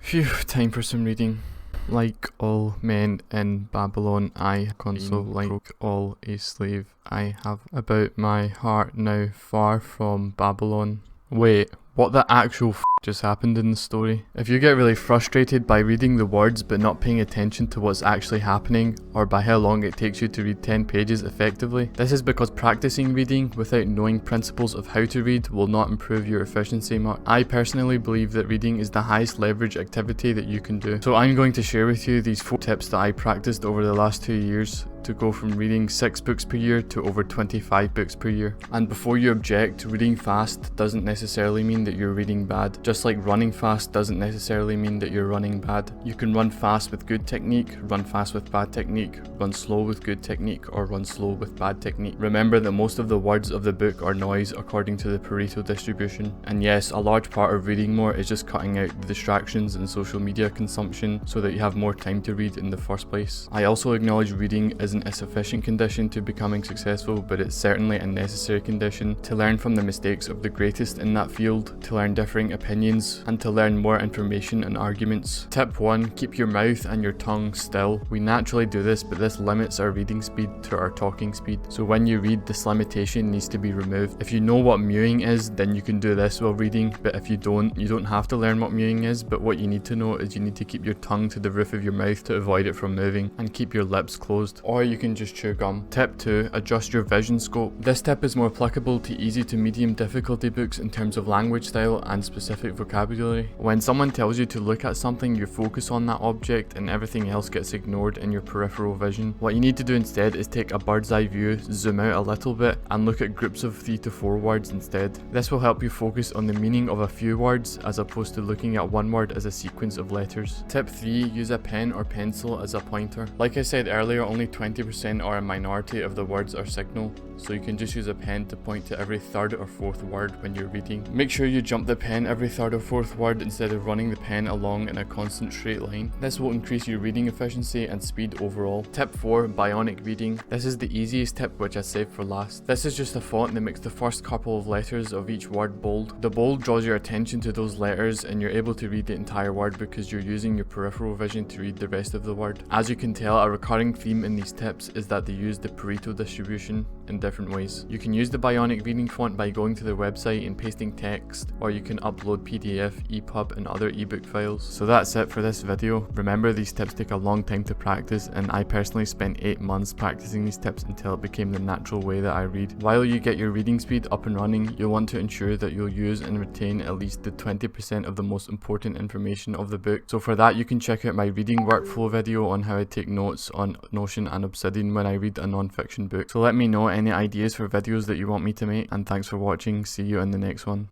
Phew, time for some reading. Like all men in Babylon, I console like all a slave. I have about my heart now far from Babylon. Wait, what the actual just happened in the story? If you get really frustrated by reading the words but not paying attention to what's actually happening, or by how long it takes you to read 10 pages effectively, this is because practicing reading without knowing principles of how to read will not improve your efficiency much. I personally believe that reading is the highest leverage activity that you can do. So I'm going to share with you these 4 tips that I practiced over the last 2 years to go from reading 6 books per year to over 25 books per year. And before you object, reading fast doesn't necessarily mean that you're reading bad. Just like running fast doesn't necessarily mean that you're running bad. You can run fast with good technique, run fast with bad technique, run slow with good technique, or run slow with bad technique. Remember that most of the words of the book are noise according to the Pareto distribution. And yes, a large part of reading more is just cutting out the distractions and social media consumption so that you have more time to read in the first place. I also acknowledge reading isn't a sufficient condition to becoming successful, but it's certainly a necessary condition to learn from the mistakes of the greatest in that field, to learn differing opinions, and to learn more information and arguments. Tip 1. Keep your mouth and your tongue still. We naturally do this, but this limits our reading speed to our talking speed. So when you read, this limitation needs to be removed. If you know what mewing is, then you can do this while reading, but if you don't have to learn what mewing is, but what you need to know is you need to keep your tongue to the roof of your mouth to avoid it from moving, and keep your lips closed. Or you can just chew gum. Tip 2. Adjust your vision scope. This tip is more applicable to easy to medium difficulty books in terms of language style and specific vocabulary. When someone tells you to look at something, you focus on that object and everything else gets ignored in your peripheral vision. What you need to do instead is take a bird's eye view, zoom out a little bit, and look at groups of 3 to 4 words instead. This will help you focus on the meaning of a few words as opposed to looking at one word as a sequence of letters. Tip 3. Use a pen or pencil as a pointer. Like I said earlier, only 20% or a minority of the words are signal, so you can just use a pen to point to every 3rd or 4th word when you're reading. Make sure you jump the pen every 3rd or 4th word instead of running the pen along in a constant straight line. This will increase your reading efficiency and speed overall. Tip 4. Bionic reading. This is the easiest tip, which I saved for last. This is just a font that makes the first couple of letters of each word bold. The bold draws your attention to those letters and you're able to read the entire word because you're using your peripheral vision to read the rest of the word. As you can tell, a recurring theme in these tips is that they use the Pareto distribution in different ways. You can use the Bionic reading font by going to their website and pasting text, or you can upload PDF, EPUB, and other ebook files. So that's it for this video. Remember, these tips take a long time to practice, and I personally spent 8 months practicing these tips until it became the natural way that I read. While you get your reading speed up and running, you'll want to ensure that you'll use and retain at least the 20% of the most important information of the book. So for that, you can check out my reading workflow video on how I take notes on Notion and Obsidian when I read a non-fiction book. So let me know any ideas for videos that you want me to make, and thanks for watching. See you in the next one.